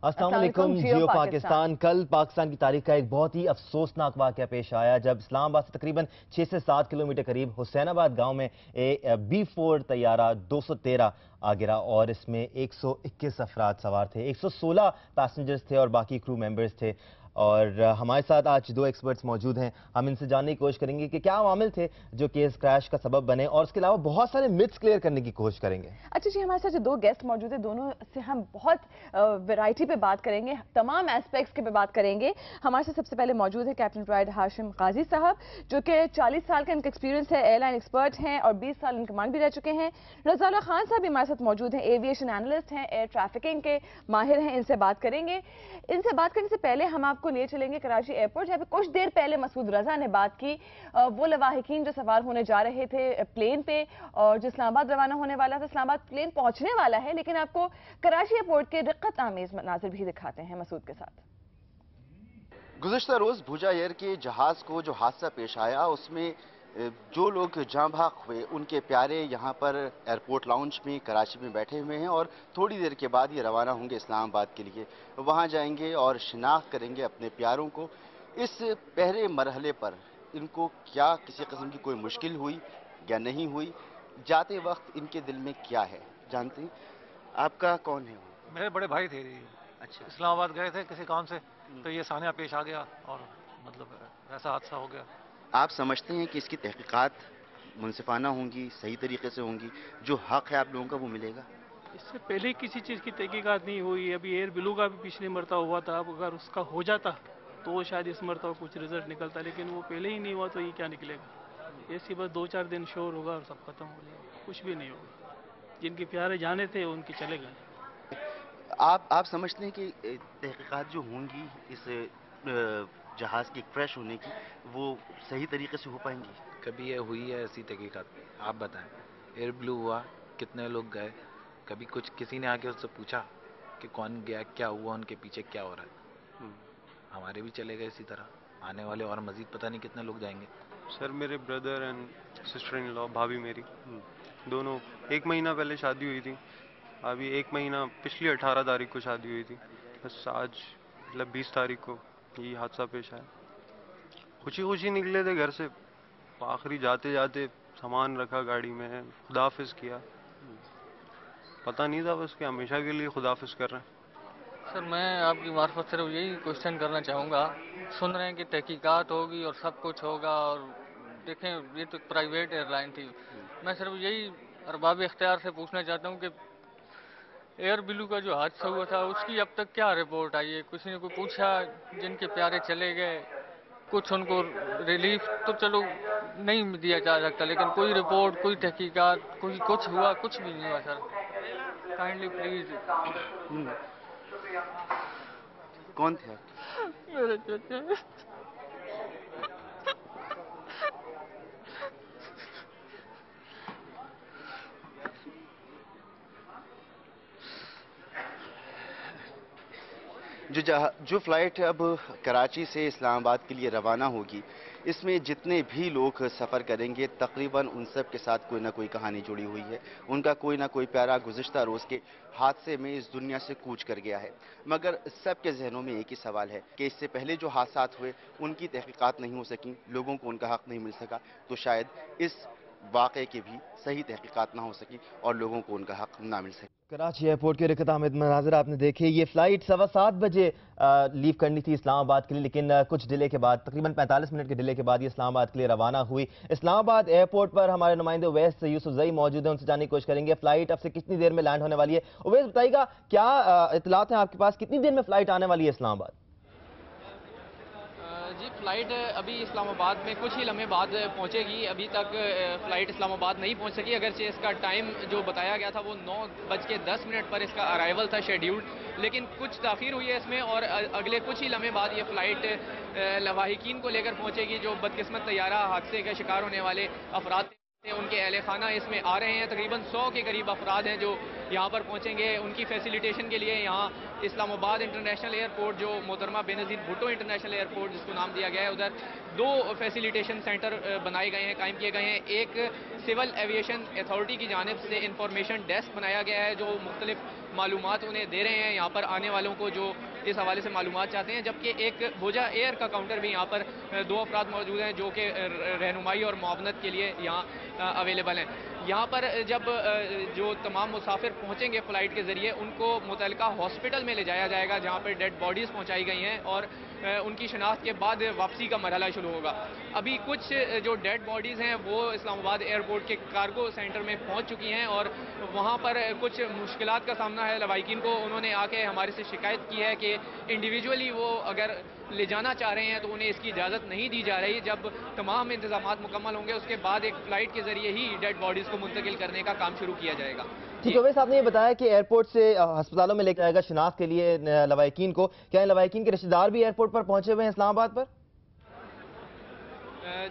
अस्सलाम वालेकुम जियो पाकिस्तान। कल पाकिस्तान की तारीख का एक बहुत ही अफसोसनाक वाक़या पेश आया जब इस्लामाबाद से तकरीबन 6 से 7 किलोमीटर करीब हुसैनाबाद गांव में B4 तैयारा 213 आ गिरा और इसमें 121 अफराद सवार थे, 116 पैसेंजर्स थे और बाकी क्रू मेंबर्स थे। और हमारे साथ आज दो एक्सपर्ट्स मौजूद हैं। हम इनसे जानने की कोशिश करेंगे कि क्या अवामिल थे जो कि इस क्रैश का सबब बने और इसके अलावा बहुत सारे मिथ्स क्लियर करने की कोशिश करेंगे। अच्छा जी, हमारे साथ जो दो गेस्ट मौजूद हैं, दोनों से हम बहुत वैरायटी पे बात करेंगे, तमाम एस्पेक्ट्स के पे बात करेंगे। हमारे साथ सबसे पहले मौजूद है कैप्टन प्राइड हाशिम काजी साहब, जो कि 40 साल का इनका एक्सपीरियंस है, एयरलाइन एक्सपर्ट हैं और 20 साल इन कमांड भी रह चुके हैं। रज़ाउल्लाह खान साहब भी हमारे साथ मौजूद हैं, एविएशन एनालिस्ट हैं, एयर ट्रैफिकिंग के माहिर हैं। इनसे बात करेंगे। इनसे बात करने से पहले हम आपको ले चलेंगे कराची एयरपोर्ट, जहाँ पे कुछ देर पहले मसूद रजा ने बात की। वो लवाहिकीन जो सवार होने जा रहे थे प्लेन पे और जो इस्लामाबाद रवाना होने वाला था, इस्लामाबाद प्लेन पहुंचने वाला है, लेकिन आपको कराची एयरपोर्ट के दिक्कत आमेज मनाजिर भी दिखाते हैं मसूद के साथ। गुज़िश्ता रोज़ भूजा एयर के जहाज़ को जो हादसा पेश आया उसमें जो लोग जाँ भाग हुए उनके प्यारे यहाँ पर एयरपोर्ट लाउंज में कराची में बैठे हुए हैं और थोड़ी देर के बाद ये रवाना होंगे इस्लामाबाद के लिए। वहाँ जाएंगे और शिनाख्त करेंगे अपने प्यारों को। इस पहले मरहले पर इनको क्या किसी किस्म की कोई मुश्किल हुई या नहीं हुई, जाते वक्त इनके दिल में क्या है, जानते हैं? आपका कौन है वो? मेरे बड़े भाई थे जी। अच्छा, इस्लामाबाद गए थे किसी काम से, तो ये सानिया पेश आ गया और मतलब ऐसा हादसा हो गया। आप समझते हैं कि इसकी तहकीकात मुनसिफाना होंगी, सही तरीके से होंगी, जो हक है आप लोगों का वो मिलेगा? इससे पहले किसी चीज़ की तहकीकात नहीं हुई। अभी एयर ब्लू का भी पिछली मरतबा हुआ था, अब अगर उसका हो जाता तो शायद इस मरतबा कुछ रिजल्ट निकलता, लेकिन वो पहले ही नहीं हुआ तो ये क्या निकलेगा। ऐसी बस 2-4 दिन शोर होगा और सब खत्म हो जाएगा, कुछ भी नहीं होगा। जिनके प्यारे जाने थे उनके चले गए। आप समझते हैं कि तहकीकात जो होंगी इस जहाज़ की क्रैश होने की वो सही तरीके से हो पाएंगी? कभी ये हुई है ऐसी तहकीकात? आप बताएं। एयर ब्लू हुआ, कितने लोग गए? कभी कुछ किसी ने आके उससे पूछा कि कौन गया, क्या हुआ, उनके पीछे क्या हो रहा है? हमारे भी चले गए इसी तरह, आने वाले और मजीद पता नहीं कितने लोग जाएंगे। सर मेरे brother and sister in law, भाभी मेरी, दोनों 1 महीना पहले शादी हुई थी। अभी 1 महीना पिछली 18 तारीख को शादी हुई थी। बस आज मतलब 20 तारीख को ये हादसा पेश आया। खुशी खुशी निकले थे घर से, आखिरी जाते जाते सामान रखा गाड़ी में, खुदाफिज किया। पता नहीं था बस कि हमेशा के लिए खुदाफिज कर रहे हैं। सर मैं आपकी मार्फत सिर्फ यही क्वेश्चन करना चाहूँगा, सुन रहे हैं कि तहकीकात होगी और सब कुछ होगा, और देखें ये तो प्राइवेट एयरलाइन थी। मैं सिर्फ यही अरबाब इख्तियार से पूछना चाहता हूँ कि एयर ब्लू का जो हादसा हुआ था उसकी अब तक क्या रिपोर्ट आई है? किसी ने कोई पूछा? जिनके प्यारे चले गए, कुछ उनको रिलीफ तो चलो नहीं दिया जा सकता, लेकिन कोई रिपोर्ट, कोई तहकीकात, कोई कुछ हुआ? कुछ भी नहीं हुआ सर, काइंडली प्लीज। कौन थे आप? मेरे चाचा। जो फ्लाइट अब कराची से इस्लामाबाद के लिए रवाना होगी, इसमें जितने भी लोग सफ़र करेंगे तकरीबन उन सब के साथ कोई ना कोई कहानी जुड़ी हुई है। उनका कोई ना कोई प्यारा गुज़िश्ता रोज़ के हादसे में इस दुनिया से कूच कर गया है। मगर सब के जहनों में एक ही सवाल है कि इससे पहले जो हादसात हुए उनकी तहकीकात नहीं हो सकी, लोगों को उनका हक नहीं मिल सका, तो शायद इस वाक़े की भी सही तहकीकात ना हो सकी और लोगों को उनका हक ना मिल सके। कराची एयरपोर्ट के रिकत आमिद मनाज़िर आपने देखे। ये फ़्लाइट 7:15 बजे लीव करनी थी इस्लामाबाद के लिए, लेकिन कुछ डिले के बाद, तकरीबन 45 मिनट के डिले के बाद ये इस्लामाबाद के लिए रवाना हुई। इस्लामाबाद एयरपोर्ट पर हमारे नुमाइंदे उवैस यूसुफजई मौजूद हैं, उनसे जानने की कोशिश करेंगे फ़्लाइट अब से कितनी देर में लैंड होने वाली है। उवैस बताइएगा, क्या इतलात हैं आपके पास, कितनी देर में फ़्लाइट आने वाली है इस्लामाबाद? जी फ़्लाइट अभी इस्लामाबाद में कुछ ही लम्हे बाद पहुंचेगी। अभी तक फ़्लाइट इस्लामाबाद नहीं पहुंच सकी, अगरचे इसका टाइम जो बताया गया था वो 9:10 पर इसका अराइवल था शेड्यूल्ड, लेकिन कुछ ताख़ीर हुई है इसमें और अगले कुछ ही लम्हे बाद ये फ़्लाइट लवाहिकीन को लेकर पहुंचेगी जो बदकिस्मत तैयारा हादसे का शिकार होने वाले अफराद थे। उनके अहले खाना इसमें आ रहे हैं। तकरीबन 100 के करीब अफराद हैं जो यहाँ पर पहुँचेंगे। उनकी फैसिलिटेशन के लिए यहाँ इस्लामाबाद इंटरनेशनल एयरपोर्ट, जो मोहतरमा बेनज़ीर भुट्टो इंटरनेशनल एयरपोर्ट जिसको नाम दिया गया है, उधर 2 फैसिलिटेशन सेंटर बनाए गए हैं, कायम किए गए हैं। एक सिविल एविएशन अथॉरिटी की जानिब से इंफॉर्मेशन डेस्क बनाया गया है जो मुख्तलिफ मालूमात उन्हें दे रहे हैं यहाँ पर आने वालों को जो इस हवाले से मालूमात चाहते हैं। जबकि एक भुजा एयर का काउंटर भी यहाँ पर 2 अफराद मौजूद हैं जो कि रहनुमाई और मुआवनत के लिए यहाँ अवेलेबल हैं। यहाँ पर जब जो तमाम मुसाफिर पहुँचेंगे फ़्लाइट के ज़रिए, उनको मुतल्लिका हॉस्पिटल में ले जाया जाएगा जहाँ पर डेड बॉडीज़ पहुँचाई गई हैं और उनकी शनाख्त के बाद वापसी का मरहला शुरू होगा। अभी कुछ जो डेड बॉडीज़ हैं वो इस्लामाबाद एयरपोर्ट के कार्गो सेंटर में पहुँच चुकी हैं और वहाँ पर कुछ मुश्किलात का सामना है लवाहिकीन को। उन्होंने आके हमारे से शिकायत की है कि इंडिविजुअली वो अगर ले जाना चाह रहे हैं तो उन्हें इसकी इजाज़त नहीं दी जा रही। जब तमाम इंतजामात मुकम्मल होंगे उसके बाद एक फ़्लाइट के ज़रिए ही डेड बॉडीज़ को मुंतकिल करने का काम शुरू किया जाएगा। ठीक है, वैसे आपने ये बताया कि एयरपोर्ट से अस्पतालों में लेकर आएगा शनाख्त के लिए लवाहिकीन को। क्या लवाहिकीन के रिश्तेदार भी एयरपोर्ट पर पहुंचे हुए हैं इस्लामाबाद पर?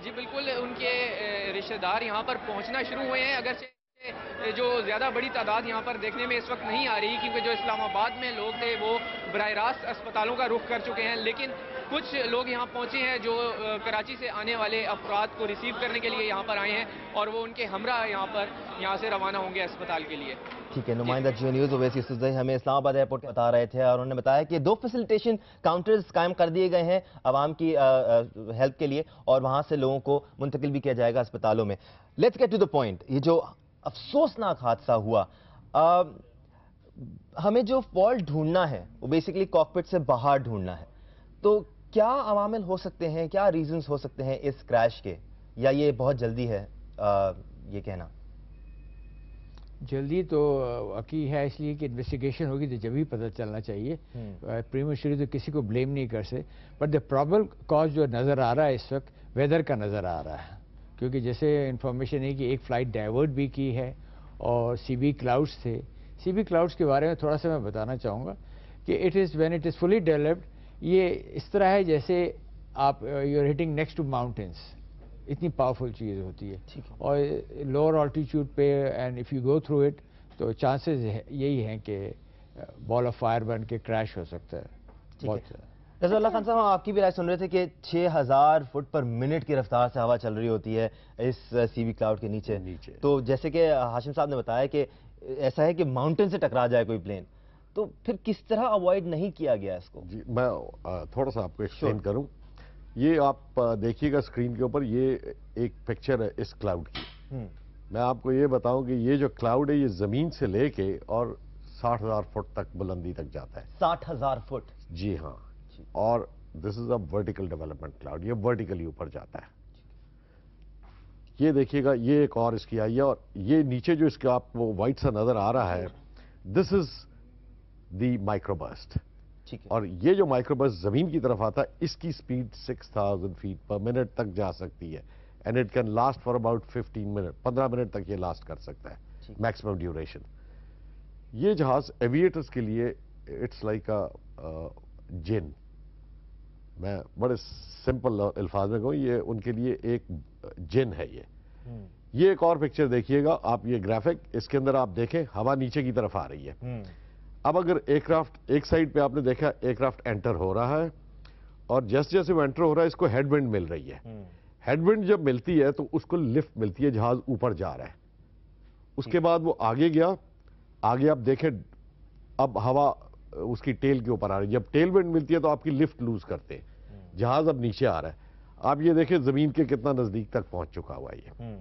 जी बिल्कुल, उनके रिश्तेदार यहाँ पर पहुँचना शुरू हुए हैं। अगरचे जो ज़्यादा बड़ी तादाद यहाँ पर देखने में इस वक्त नहीं आ रही क्योंकि जो इस्लामाबाद में लोग थे वो बराह रास्त अस्पतालों का रुख कर चुके हैं, लेकिन कुछ लोग यहाँ पहुँचे हैं जो कराची से आने वाले अफराद को रिसीव करने के लिए यहाँ पर आए हैं और वो उनके हमरा यहाँ से रवाना होंगे अस्पताल के लिए। ठीक है, नुमाइंदा जियो न्यूज़ ओवैसी यूसुफज़ई हमें इस्लामाबाद एयरपोर्ट बता रहे थे और उन्होंने बताया कि 2 फैसिलिटेशन काउंटर्स कायम कर दिए गए हैं आवाम की हेल्प के लिए और वहाँ से लोगों को मुंतकिल भी किया जाएगा अस्पतालों में। Let's get to the point. ये जो अफसोसनाक हादसा हुआ, हमें जो फॉल्ट ढूंढना है वो बेसिकली कॉकपिट से बाहर ढूंढना है। तो क्या अवामिल हो सकते हैं, क्या रीजंस हो सकते हैं इस क्रैश के, या ये बहुत जल्दी है ये कहना? जल्दी तो अकी है इसलिए कि इन्वेस्टिगेशन होगी तो जब भी पता चलना चाहिए। प्रीमेच्योरली तो किसी को ब्लेम नहीं कर सकते, बट द प्रॉबल कॉज जो नज़र आ रहा है इस वक्त वेदर का नज़र आ रहा है। क्योंकि जैसे इन्फॉर्मेशन है कि एक फ़्लाइट डाइवर्ट भी की है और सीबी क्लाउड्स थे। सीबी क्लाउड्स के बारे में थोड़ा सा मैं बताना चाहूँगा कि it is when it is fully developed, ये इस तरह है जैसे आप you are hitting next to mountains, इतनी पावरफुल चीज़ होती है। और लोअर ऑल्टीट्यूड पे and if you go through it तो चांसेस यही हैं कि बॉल ऑफ फायर बन के क्रैश हो सकता है। बहुत रज़वाल्लाह खान साहब, हम आपकी भी राय सुन रहे थे कि 6000 फुट पर मिनट की रफ्तार से हवा चल रही होती है इस सीबी क्लाउड के नीचे। तो जैसे कि हाशिम साहब ने बताया कि ऐसा है कि माउंटेन से टकरा जाए कोई प्लेन, तो फिर किस तरह अवॉइड नहीं किया गया इसको? जी, मैं थोड़ा सा आपको एक्सप्लेन करूं। ये आप देखिएगा स्क्रीन के ऊपर, ये एक पिक्चर है इस क्लाउड की। मैं आपको ये बताऊं कि ये जो क्लाउड है ये जमीन से लेके और 60,000 फुट तक बुलंदी तक जाता है। 60,000 फुट? जी हाँ। और this is a vertical development cloud, ये वर्टिकली ऊपर जाता है। ये देखिएगा, ये एक और इसकी आई है और ये नीचे जो इसका आपको व्हाइट सा नजर आ रहा है, दिस इज द माइक्रोबर्स्ट। और ये जो माइक्रोबर्स्ट जमीन की तरफ आता है, इसकी स्पीड 6000 फीट पर मिनट तक जा सकती है and it can last for about 15 minute, 15 minute तक ये लास्ट कर सकता है, मैक्सिमम ड्यूरेशन। ये जहाज एविएटर्स के लिए इट्स लाइक अ जिन। मैं बड़े सिंपल अल्फाज में कहूँ, ये उनके लिए एक जिन है। ये एक और पिक्चर देखिएगा आप, ये ग्राफिक, इसके अंदर आप देखें हवा नीचे की तरफ आ रही है। अब अगर एयरक्राफ्ट एक साइड पे आपने देखा एयरक्राफ्ट एंटर हो रहा है और जैसे जैसे वो एंटर हो रहा है इसको हेडविंड मिल रही है। हेडविंड जब मिलती है तो उसको लिफ्ट मिलती है, जहाज ऊपर जा रहा है। उसके बाद वो आगे गया, आगे आप देखें अब हवा उसकी टेल के ऊपर आ रही है। जब टेल विंड मिलती है तो आपकी लिफ्ट लूज करते हैं, जहाज अब नीचे आ रहा है। आप ये देखें जमीन के कितना नजदीक तक पहुंच चुका हुआ है ये।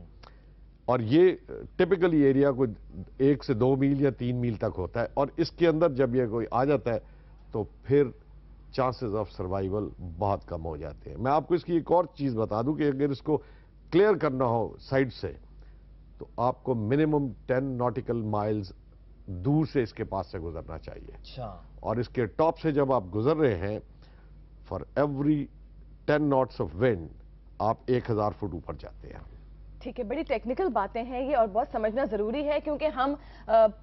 और ये टिपिकली एरिया को 1 से 2 मील या 3 मील तक होता है और इसके अंदर जब ये कोई आ जाता है तो फिर चांसेस ऑफ सर्वाइवल बहुत कम हो जाते हैं। मैं आपको इसकी एक और चीज बता दूं कि अगर इसको क्लियर करना हो साइड से तो आपको मिनिमम 10 नॉटिकल माइल्स दूर से इसके पास से गुजरना चाहिए। और इसके टॉप से जब आप गुजर रहे हैं, for every 10 knots of wind आप 1000 फुट ऊपर जाते हैं। ठीक है, बड़ी टेक्निकल बातें हैं ये और बहुत समझना जरूरी है क्योंकि हम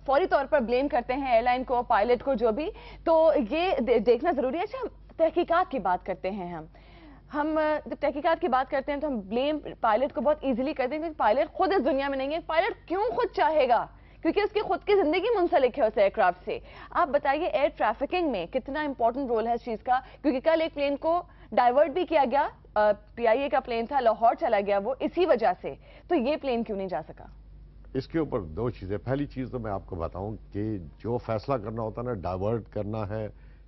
फौरी तौर पर ब्लेम करते हैं एयरलाइन को, पायलट को, जो भी, तो ये देखना जरूरी है। अच्छा, तहकीकात की बात करते हैं ہم جب تحقیقات کی بات کرتے ہیں تو ہم بلیم پائلٹ کو بہت ایزیلی کرتے ہیں کیونکہ پائلٹ خود اس دنیا میں نہیں ہے. پائلٹ کیوں خود چاہے گا؟ کیونکہ اس کی خود کی زندگی منسلک ہے اس ایئر کرافٹ سے. آپ بتائیے ایئر ٹریفکنگ میں کتنا امپورٹنٹ رول ہے اس چیز کا, کیونکہ کل ایک پلین کو ڈائیورٹ بھی کیا گیا, PIA کا پلین تھا, لاہور چلا گیا وہ اسی وجہ سے, تو یہ پلین کیوں نہیں جا سکا؟ اس کے اوپر دو چیزیں. پہلی چیز تو میں آپ کو بتاؤں کہ جو فیصلہ کرنا ہوتا ہے نا, ڈائیورٹ کرنا ہے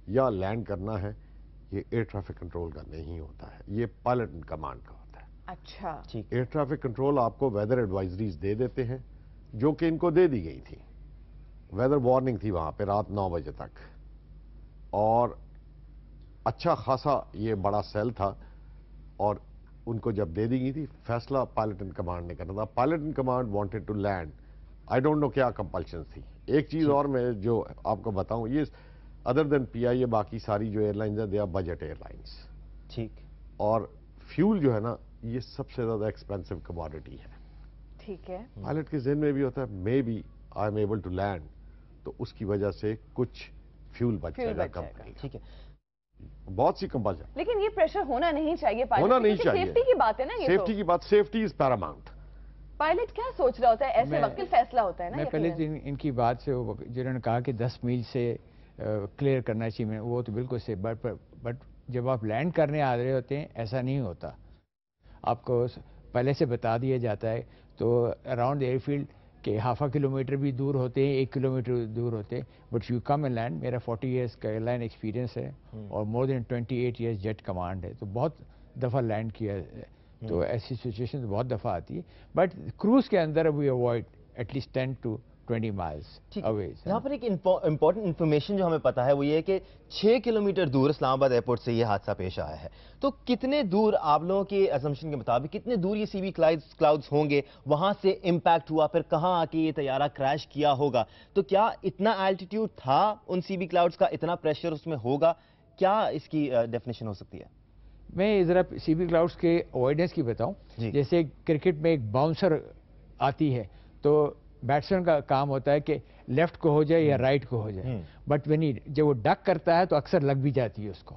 یا لینڈ کرنا ہے, یہ ایئر ٹریفک کنٹرول کا نہیں ہوتا ہے, یہ پائلٹ اینڈ کمانڈ کا ہوتا ہے. اچھا, ایئر ٹریفک کنٹرول آپ کو ویدر ایڈوائزریز دے دیتے ہیں, جو کہ ان کو دے دی گئی تھی. ویدر وارننگ تھی وہاں پہ رات 9 بجے تک, اور اچھا خاصا یہ بڑا سیل تھا, اور ان کو جب دے دی گئی تھی فیصلہ پائلٹ اینڈ کمانڈ نے کرنا تھا. Pilot and command wanted to land, I don't know کیا کمپلشن تھی. ایک چیز اور میں جو آپ کو بتاؤں, یہ ادر دین PIA باقی ساری جو ایئر لائنز ہیں they are budget airlines. ٹھیک. اور فیول جو ہے نا, یہ سب سے زیادہ ایکسپینسو کموڈٹی ہے. ٹھیک ہے. پائلٹ کے ذہن میں بھی ہوتا ہے maybe I am able to land, تو اس کی وجہ سے کچھ فیول بچ جائے گا کمپنی. ٹھیک ہے, بہت سی کمپلشن. لیکن یہ پریشر ہونا نہیں چاہیے پائلٹ, ہونا نہیں چاہیے. سیفٹی کی بات ہے نا, یہ سیفٹی کی بات, سیفٹی از پیراماؤنٹ. پائلٹ کیا سوچ رہا ہوتا ہے ایسے وقت فیصلہ ہوتا ہے نا. میں پہلے ان کی بات سے جنہوں نے کہا کہ 10 میل سے کلیئر کرنا چاہیے, وہ تو بالکل سے, بٹ جب آپ لینڈ کرنے آ رہے ہوتے ہیں ایسا نہیں ہوتا. آپ کو پہلے سے بتا دیا جاتا ہے, تو اراؤنڈ ایئر فیلڈ کہ 0.5 کلومیٹر بھی دور ہوتے ہیں, 1 کلومیٹر دور ہوتے ہیں, but you come and land. میرا 40 ایئرس کا ایئر لائن ایکسپیرینس ہے, اور more than 28 years jet command ہے, تو بہت دفعہ لینڈ کیا ہے. تو ایسی سچویشن بہت دفعہ آتی ہے, بٹ کروز کے اندر we avoid at least 10 to 20 miles away. یہاں پر ایک امپورٹنٹ انفارمیشن جو ہمیں پتا ہے وہ یہ ہے کہ 6 کلومیٹر دور اسلام آباد ایئرپورٹ سے یہ حادثہ پیش آیا ہے. تو کتنے دور آپ لوگوں کے اسمپشن کے مطابق کتنے دور یہ CB کلاؤڈز ہوں گے, وہاں سے امپیکٹ ہوا, پھر کہاں آ کے یہ طیارہ کریش کیا ہوگا؟ تو کیا اتنا الٹیٹیوڈ تھا ان CB کلاؤڈز کا, اتنا پریشر اس میں ہوگا؟ کیا اس کی ڈیفینیشن ہو سکتی ہے؟ میں ذرا CB کلاؤڈس کے اوائڈنس کی بتاؤں. جیسے کرکٹ میں ایک باؤنسر آتی ہے, تو بیٹسمین کا کام ہوتا ہے کہ لیفٹ کو ہو جائے یا رائٹ کو ہو جائے, بٹ جب وہ ڈک کرتا ہے تو اکثر لگ بھی جاتی ہے اس کو.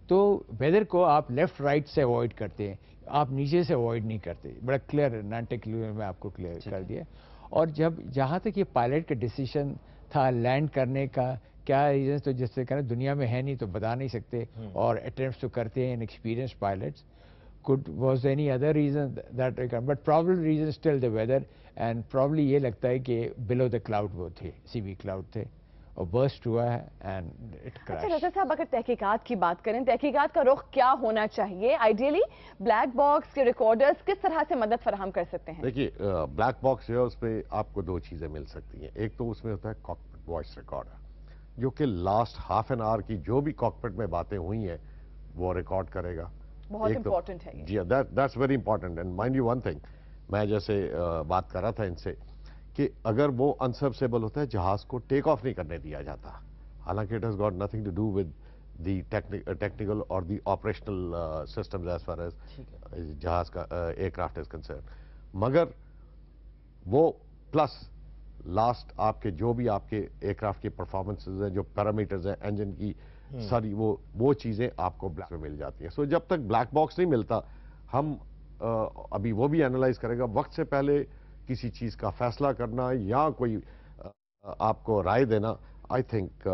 تو ویدر کو آپ لیفٹ رائٹ سے اوائڈ کرتے ہیں, آپ نیچے سے اوائڈ نہیں کرتے. بڑا کلیئر نان ٹیکنیکل میں آپ کو کلیئر کر دیا. اور جہاں تک یہ پائلٹ کا ڈیسیشن تھا لینڈ کرنے کا, کیا ریزنس, تو جس سے کہنا دنیا میں ہے نہیں تو بتا نہیں سکتے, اور اٹیمپٹس تو کرتے ہیں experience pilots. was any other reason that but probably reason still the weather, and probably یہ لگتا ہے کہ below the cloud وہ تھے, CB کلاؤڈ تھے, اور burst ہوا ہے and it crashed. اچھا رضا صاحب, اگر تحقیقات کی بات کریں, تحقیقات کا رخ کیا ہونا چاہیے؟ آئیڈیلی بلیک باکس کے ریکارڈرز کس طرح سے مدد فراہم کر سکتے ہیں؟ دیکھیے, بلیک باکس جو ہے اس پہ آپ کو 2 چیزیں مل سکتی ہیں. ایک تو اس میں ہوتا ہے کاکپٹ وائس ریکارڈر, جو کہ لاسٹ ہاف این آور کی جو بھی کاکپٹ میں باتیں ہوئی ہیں وہ ریکارڈ کرے گا. بہت امپورٹنٹ ہے. جی, that's very important. And mind you one thing, میں جیسے بات کر رہا تھا ان سے کہ اگر وہ انسروسیبل ہوتا ہے, جہاز کو ٹیک آف نہیں کرنے دیا جاتا, حالانکہ it has got nothing to do with the technical اور the operational systems as far as جہاز کا ایئر کرافٹ از کنسرن. مگر وہ پلس لاسٹ آپ کے جو بھی آپ کے ایئر کرافٹ کی پرفارمنسز ہیں, جو پیرامیٹرز ہیں انجن کی, ساری وہ چیزیں آپ کو بلیک میں مل جاتی ہیں. سو جب تک بلیک باکس نہیں ملتا, ہم ابھی وہ بھی اینالائز کرے گا. وقت سے پہلے کسی چیز کا فیصلہ کرنا یا کوئی آپ کو رائے دینا, آئی تھنک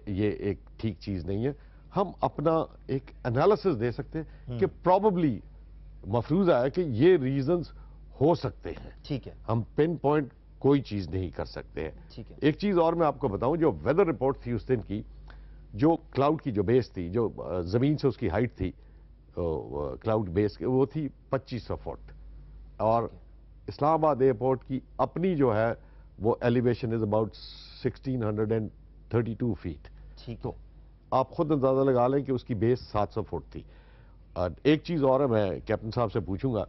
یہ ایک ٹھیک چیز نہیں ہے. ہم اپنا ایک انالیسس دے سکتے ہیں کہ پروبیبلی مفروض ہے کہ یہ ریزنز ہو سکتے ہیں. ٹھیک ہے, ہم پن پوائنٹ کوئی چیز نہیں کر سکتے ہیں. ٹھیک ہے. ایک چیز اور میں آپ کو بتاؤں, جو ویدر رپورٹ تھی اس دن کی, جو کلاؤڈ کی جو بیس تھی, جو زمین سے اس کی ہائٹ تھی کلاؤڈ بیس, وہ تھی 2500 فٹ, اور اسلام آباد ایئرپورٹ کی اپنی جو ہے وہ ایلیویشن از اباؤٹ 1632 فیٹ. تو آپ خود اندازہ لگا لیں کہ اس کی بیس 700 فٹ تھی. ایک چیز اور ہے, میں کیپٹن صاحب سے پوچھوں گا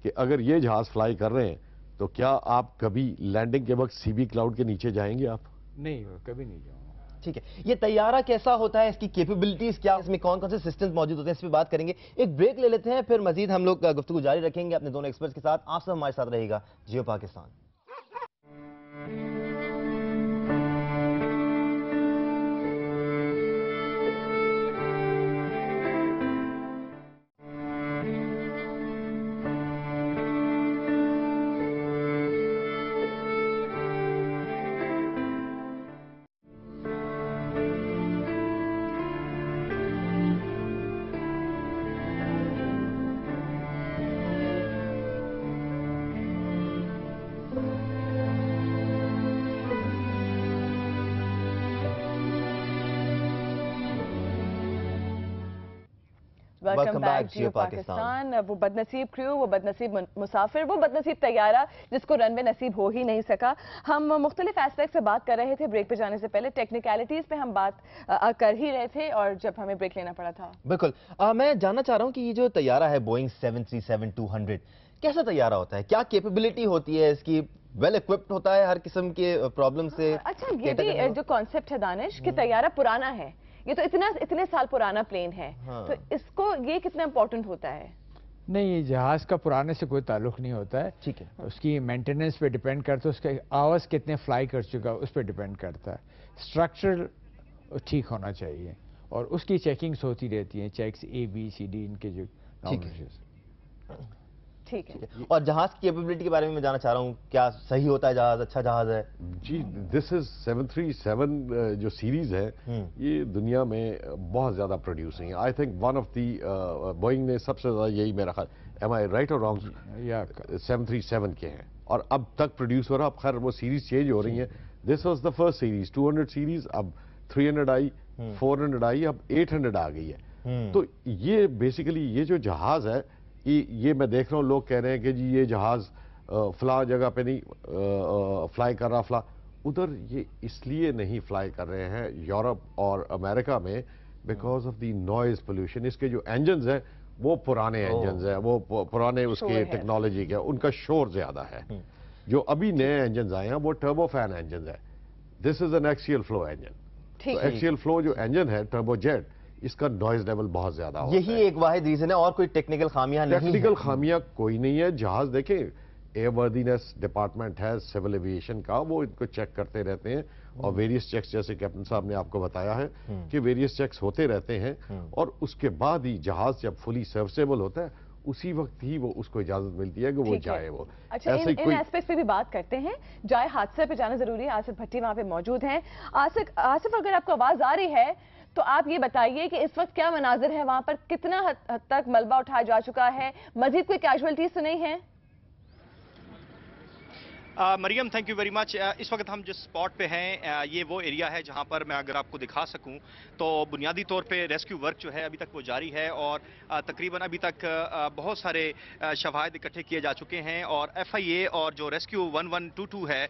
کہ اگر یہ جہاز فلائی کر رہے ہیں تو کیا آپ کبھی لینڈنگ کے وقت CB کلاؤڈ کے نیچے جائیں گے؟ آپ نہیں, کبھی نہیں جاؤں. ٹھیک ہے. یہ طیارہ کیسا ہوتا ہے, اس کی کیپیبلٹیز کیا, اس میں کون کون سے سسٹمز موجود ہوتے ہیں, اس پہ بات کریں گے. ایک بریک لے لیتے ہیں, پھر مزید ہم لوگ گفتگو جاری رکھیں گے اپنے دونوں ایکسپرٹس کے ساتھ. آپ سب ہمارے ساتھ رہے گا جیو پاکستان. वेलकम बैक जियो पाकिस्तान। वो बदनसीब क्रू, वो बदनसीब मुसाफिर, वो बदनसीब तैयारा जिसको रनवे नसीब हो ही नहीं सका। हम मुख्तलिफ एस्पेक्ट से बात कर रहे थे ब्रेक पे जाने से पहले, टेक्निकलिटीज पे हम बात कर ही रहे थे और जब हमें ब्रेक लेना पड़ा था। बिल्कुल। मैं जानना चाह रहा हूँ कि ये जो तैयारा है बोइंग 737-200 कैसा तैयारा होता है, क्या कैपेबिलिटी होती है इसकी, वेल इक्विप्ड होता है हर किस्म के प्रॉब्लम से? अच्छा, ये भी जो कॉन्सेप्ट है दानिश कि तैयारा पुराना है, ये तो इतने साल पुराना प्लेन है, तो इसको ये कितना इंपॉर्टेंट होता है? नहीं, ये जहाज का पुराने से कोई ताल्लुक नहीं होता है। ठीक है, उसकी मेंटेनेंस पे डिपेंड करता है, उसके आवर्स कितने फ्लाई कर चुका है उस पर डिपेंड करता है। स्ट्रक्चर ठीक होना चाहिए और उसकी चेकिंग्स होती रहती हैं, चेक्स ABCD इनके जो ठीक है। और जहाज की कैपेबिलिटी के बारे में मैं जानना चाह रहा हूँ, क्या सही होता है जहाज, अच्छा जहाज है? जी, दिस इज 737 जो सीरीज है ये दुनिया में बहुत ज्यादा प्रोड्यूसिंग है। I think one of the Boeing ने सबसे ज्यादा, यही मेरा ख्याल, एम आई राइट और रॉन्ग, 737 के हैं और अब तक प्रोड्यूस हो रहा। अब खैर वो सीरीज चेंज हो रही है। This was the first series 200 series, अब 300 आई, 400 आई, अब 800 आ गई है। तो ये बेसिकली ये जो जहाज है ये मैं देख रहा हूँ लोग कह रहे हैं कि जी ये जहाज फला जगह पे नहीं फ्लाई कर रहा, फला उधर, ये इसलिए नहीं फ्लाई कर रहे हैं यूरोप और अमेरिका में because of the noise pollution. इसके जो इंजन्स हैं वो पुराने इंजन्स हैं, वो पुराने उसके टेक्नोलॉजी के, उनका शोर ज्यादा है। जो अभी नए इंजन्स आए हैं वो टर्बोफैन इंजन है। This is an axial flow engine. Axial flow जो इंजन है टर्बोजेट, इसका नॉइज लेवल बहुत ज्यादा होता है। यही एक वाहिद रीजन है और कोई टेक्निकल खामियां नहीं है? टेक्निकल खामियां कोई नहीं है। जहाज देखें, एयरवर्दीनेस डिपार्टमेंट है सिविल एविएशन का, वो इनको चेक करते रहते हैं और वेरियस चेक्स, जैसे कैप्टन साहब ने आपको बताया है कि वेरियस चेक्स होते रहते हैं और उसके बाद ही जहाज जब फुली सर्विसेबल होता है उसी वक्त ही वो उसको इजाजत मिलती है कि वो जाए। वो अच्छा, इन एस्पेक्ट पे भी बात करते हैं। जाए हादसे पे जाना जरूरी है। आसिफ भट्टी वहां पे मौजूद हैं। आसिफ, अगर आपको आवाज आ रही है तो आप ये बताइए कि इस वक्त क्या मनाजिर है वहां पर, कितना हद तक मलबा उठाया जा चुका है, मजीद कोई कैजुअलिटीज तो नहीं है? Mariam, thank you very much. इस वक्त हम जिस स्पॉट पे हैं ये वो एरिया है जहां पर मैं अगर आपको दिखा सकूं तो बुनियादी तौर पे रेस्क्यू वर्क जो है अभी तक वो जारी है और तकरीबन अभी तक बहुत सारे शवाहिद इकट्ठे किए जा चुके हैं और FIA और जो रेस्क्यू 1122 है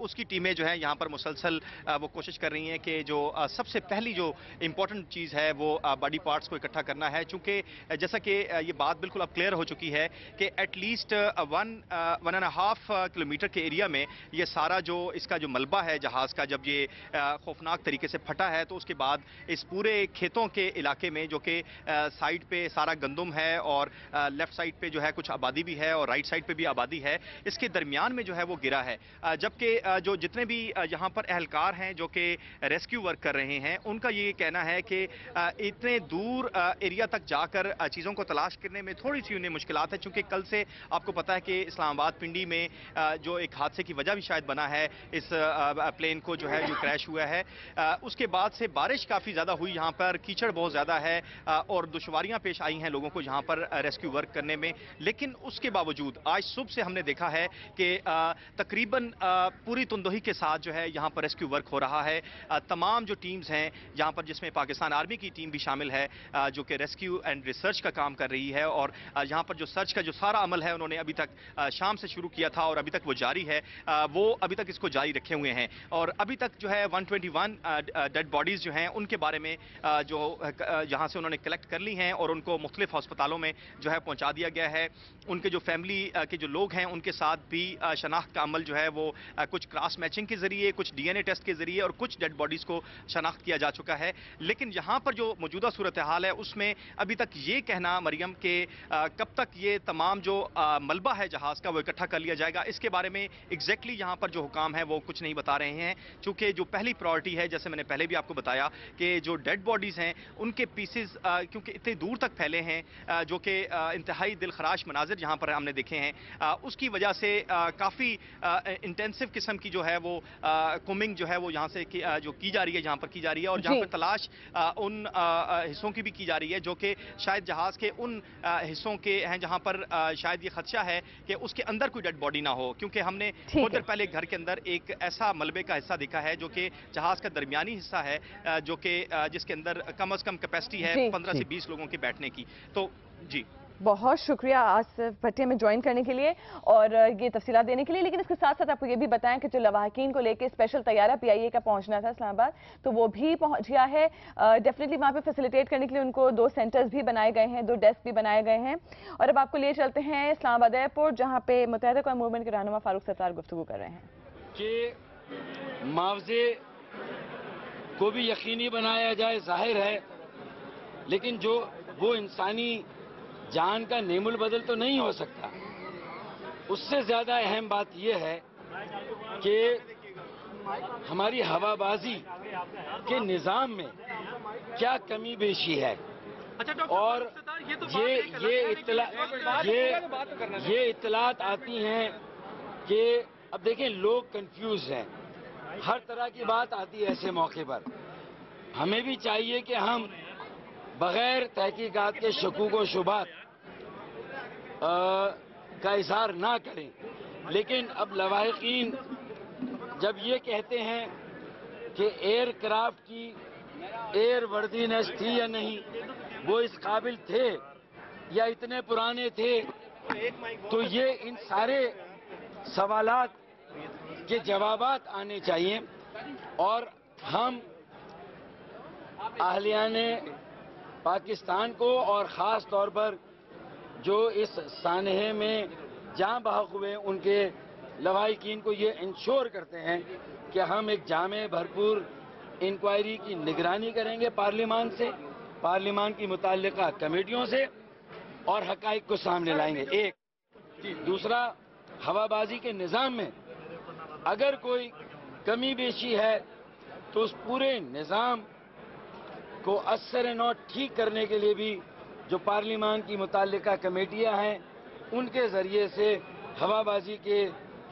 उसकी टीमें जो है यहाँ पर मुसलसल वो कोशिश कर रही हैं कि जो सबसे पहली जो इम्पोर्टेंट चीज़ है वो बॉडी पार्ट्स को इकट्ठा करना है। चूँकि जैसा कि ये बात बिल्कुल अब क्लियर हो चुकी है कि एटलीस्ट 1.5 किलोमीटर के एरिया में ये सारा जो इसका जो मलबा है जहाज का, जब ये खौफनाक तरीके से फटा है तो उसके बाद इस पूरे खेतों के इलाके में, जो कि साइड पे सारा गंदम है और लेफ्ट साइड पे जो है कुछ आबादी भी है और राइट साइड पे भी आबादी है, इसके दरमियान में जो है वो गिरा है। जबकि जो जितने भी यहाँ पर एहलकार हैं जो कि रेस्क्यू वर्क कर रहे हैं उनका ये कहना है कि इतने दूर एरिया तक जाकर चीज़ों को तलाश करने में थोड़ी सी उन्हें मुश्किलात है, चूँकि कल से आपको पता है कि इस्लामाबाद पिंडी में जो एक हादसे की वजह भी शायद बना है इस प्लेन को जो है जो क्रैश हुआ है, उसके बाद से बारिश काफ़ी ज़्यादा हुई, यहाँ पर कीचड़ बहुत ज़्यादा है और दुश्वारियाँ पेश आई हैं लोगों को यहाँ पर रेस्क्यू वर्क करने में। लेकिन उसके बावजूद आज सुबह से हमने देखा है कि तकरीबन पूरी तुंदोही के साथ जो है यहाँ पर रेस्क्यू वर्क हो रहा है। तमाम जो टीम्स हैं यहाँ पर, जिसमें पाकिस्तान आर्मी की टीम भी शामिल है जो कि रेस्क्यू एंड रिसर्च का काम कर रही है और यहाँ पर जो सर्च का जो सारा अमल है उन्होंने अभी तक शाम से शुरू किया था और अभी तक वो जारी है। वो अभी तक इसको जारी रखे हुए हैं और अभी तक जो है 121 डेड बॉडीज जो हैं उनके बारे में जो यहाँ से उन्होंने कलेक्ट कर ली हैं और उनको मुख्तलिफ अस्पतालों में जो है पहुँचा दिया गया है। उनके जो फैमिली के जो लोग हैं उनके साथ भी शनाख्त का अमल जो है वो कुछ क्रॉस मैचिंग के जरिए, कुछ DNA टेस्ट के जरिए और कुछ डेड बॉडीज को शनाख्त किया जा चुका है। लेकिन यहाँ पर जो मौजूदा सूरत हाल है उसमें अभी तक ये कहना मरियम के कब तक ये तमाम जो मलबा है जहाज का वो इकट्ठा कर लिया जाएगा, इसके बारे में एग्जैक्टली यहाँ पर जो हुकाम है वो कुछ नहीं बता रहे हैं। चूँकि जो पहली प्रायोरिटी है, जैसे मैंने पहले भी आपको बताया कि जो डेड बॉडीज़ हैं उनके पीसेस क्योंकि इतने दूर तक फैले हैं जो कि इंतहाई दिलखराश मनाजिर जहाँ पर हमने देखे हैं, उसकी वजह से काफ़ी इंटेंसिव किस्म की जो है वो कोमिंग जो है वो यहाँ से जो की जा रही है, जहाँ पर की जा रही है और जहाँ पर तलाश उन हिस्सों की भी की जा रही है जो कि शायद जहाज के उन हिस्सों के हैं जहाँ पर शायद ये खदशा है कि उसके अंदर कोई डेड बॉडी ना हो। क्योंकि हमने ہمیں تھوڑی دیر پہلے گھر کے اندر ایک ایسا ملبے کا حصہ دکھا ہے جو کہ جہاز کا درمیانی حصہ ہے، جو کہ جس کے اندر کم از کم کیپیسٹی ہے 15 سے 20 لوگوں کے بیٹھنے کی. تو جی بہت شکریہ آصف بھٹی میں جوائن کرنے کے لیے اور یہ تفصیلات دینے کے لیے. لیکن اس کے ساتھ ساتھ آپ کو یہ بھی بتائیں کہ جو لواحقین کو لے کے اسپیشل طیارہ PIA کا پہنچنا تھا اسلام آباد تو وہ بھی پہنچ گیا ہے. ڈیفینیٹلی وہاں پہ فیسیلیٹیٹ کرنے کے لیے ان کو 2 سینٹرز بھی بنائے گئے ہیں، 2 ڈیسک بھی بنائے گئے ہیں. اور اب آپ کو لے چلتے ہیں اسلام آباد ایئرپورٹ جہاں پہ متحدہ اقوام موومنٹ کے رہنما فاروق ستار گفتگو کر رہے ہیں کہ معاوضے کو بھی یقینی بنایا جائے. ظاہر ہے لیکن جو وہ انسانی جان کا نیم البدل تو نہیں ہو سکتا. اس سے زیادہ اہم بات یہ ہے کہ ہماری ہوا بازی کے نظام میں کیا کمی بیشی ہے اور یہ اطلاعات آتی ہیں کہ اب دیکھیں لوگ کنفیوز ہیں، ہر طرح کی بات آتی ہے ایسے موقع پر. ہمیں بھی چاہیے کہ ہم بغیر تحقیقات کے شکوک و شبہات کا اظہار نہ کریں. لیکن اب لواحقین جب یہ کہتے ہیں کہ ایئر کرافٹ کی ایئر وردینس تھی یا نہیں، وہ اس قابل تھے یا اتنے پرانے تھے، تو یہ ان سارے سوالات کے جوابات آنے چاہیے. اور ہم اہلیان پاکستان کو اور خاص طور پر جو اس سانحے میں جاں بحق ہوئے ان کے لواحقین کو یہ انشور کرتے ہیں کہ ہم ایک جامع بھرپور انکوائری کی نگرانی کریں گے پارلیمان سے، پارلیمان کی متعلقہ کمیٹیوں سے، اور حقائق کو سامنے لائیں گے. ایک دوسرا، ہوا بازی کے نظام میں اگر کوئی کمی بیشی ہے تو اس پورے نظام کو اثر نو ٹھیک کرنے کے لیے بھی جو پارلیمان کی متعلقہ کمیٹیاں ہیں ان کے ذریعے سے ہوا بازی کے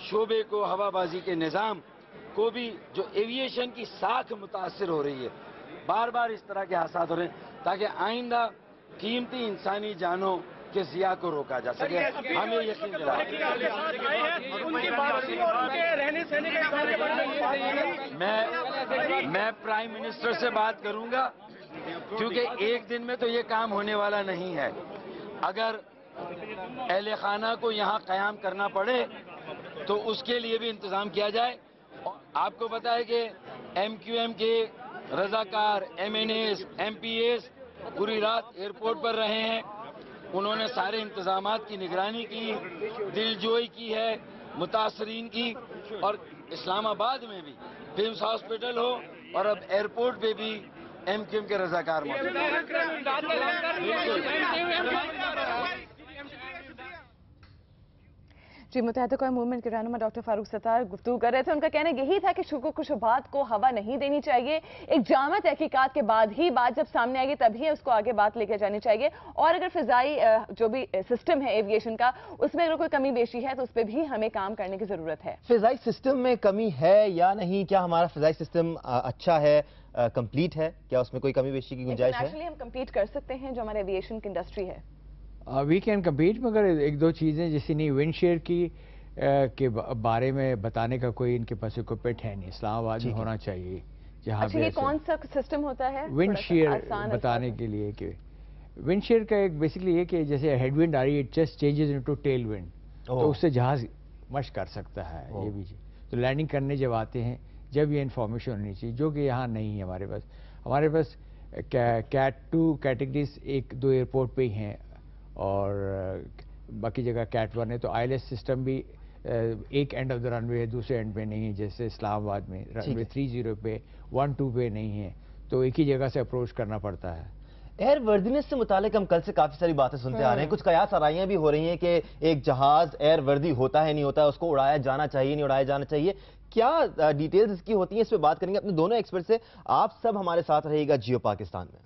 شعبے کو، ہوا بازی کے نظام کو بھی جو ایویشن کی ساکھ متاثر ہو رہی ہے، بار بار اس طرح کے حادثات ہو رہے ہیں، تاکہ آئندہ قیمتی انسانی جانوں کے ضیاع کو روکا جا سکے. ہمیں یقین میں پرائم منسٹر سے بات کروں گا کیونکہ ایک دن میں تو یہ کام ہونے والا نہیں ہے. اگر اہل خانہ کو یہاں قیام کرنا پڑے تو اس کے لیے بھی انتظام کیا جائے. آپ کو پتا ہے کہ MQM کے رضاکار MNAs MPAs پوری رات ایئرپورٹ پر رہے ہیں. انہوں نے سارے انتظامات کی نگرانی کی، دلجوئی کی ہے متاثرین کی. اور اسلام آباد میں بھی پمس ہاسپٹل ہو اور اب ایئرپورٹ پہ بھی MQM کے رضاکار موجود ہیں. جی متحدہ اقوام موومنٹ کے رہنما ڈاکٹر فاروق ستار گفتگو کر رہے تھے. ان کا کہنا یہی تھا کہ شکوک و شبہات کو ہوا نہیں دینی چاہیے. ایک جامع تحقیقات کے بعد ہی بات جب سامنے آئے گی تبھی اس کو آگے بات لے کے جانی چاہیے. اور اگر فضائی جو بھی سسٹم ہے ایویشن کا اس میں اگر کوئی کمی بیشی ہے تو اس پہ بھی ہمیں کام کرنے کی ضرورت ہے. فضائی سسٹم میں کمی ہے یا نہیں؟ کیا ہمارا فضائی سسٹم اچھا ہے، کمپلیٹ ہے؟ کیا اس میں کوئی کمی بیشی کی گنجائش ہے؟ انٹرنیشنلی ہم کمپیٹ کر سکتے ہیں جو ہمارے ایویشن کی انڈسٹری ہے. وی کین کمپیٹ، مگر ایک دو چیزیں جیسے نہیں ونڈ شیئر کی کے بارے میں بتانے کا کوئی ان کے پاس اکوپمنٹ ہے نہیں. اسلام آباد میں ہونا چاہیے جہاں پہ کون سا سسٹم ہوتا ہے ونڈ شیئر بتانے کے لیے. کہ ونڈ شیئر کا ایک بیسکلی یہ کہ جیسے ہیڈ ونڈ آ رہی ہے it just changes into tail wind, تو اس سے جہاز مشق کر سکتا ہے. یہ بھی تو لینڈنگ کرنے جب آتے ہیں جب یہ انفارمیشن ہونی چاہیے، جو کہ یہاں نہیں ہے ہمارے پاس. ہمارے پاس کیٹ 2 کیٹیگریز 1-2 ایئرپورٹ پہ ہی ہیں اور باقی جگہ کیٹ 1 ہے. تو ILS سسٹم بھی ایک اینڈ آف دا رن وے ہے، دوسرے اینڈ پہ نہیں ہے. جیسے اسلام آباد میں رن وے 30 پہ 1-2 پہ نہیں ہے، تو ایک ہی جگہ سے اپروچ کرنا پڑتا ہے. ایئر وردینس سے متعلق ہم کل سے کافی ساری باتیں سنتے آ رہے ہیں. کچھ قیاس آرائیاں بھی ہو رہی ہیں کہ ایک جہاز ایئر وردی ہوتا ہے نہیں ہوتا ہے، اس کو اڑایا جانا چاہیے نہیں اڑایا جانا چاہیے. کیا ڈیٹیلز اس کی ہوتی ہیں؟ اس پہ بات کریں گے اپنے دونوں ایکسپرٹ سے. آپ سب ہمارے ساتھ رہیے گا جیو پاکستان میں.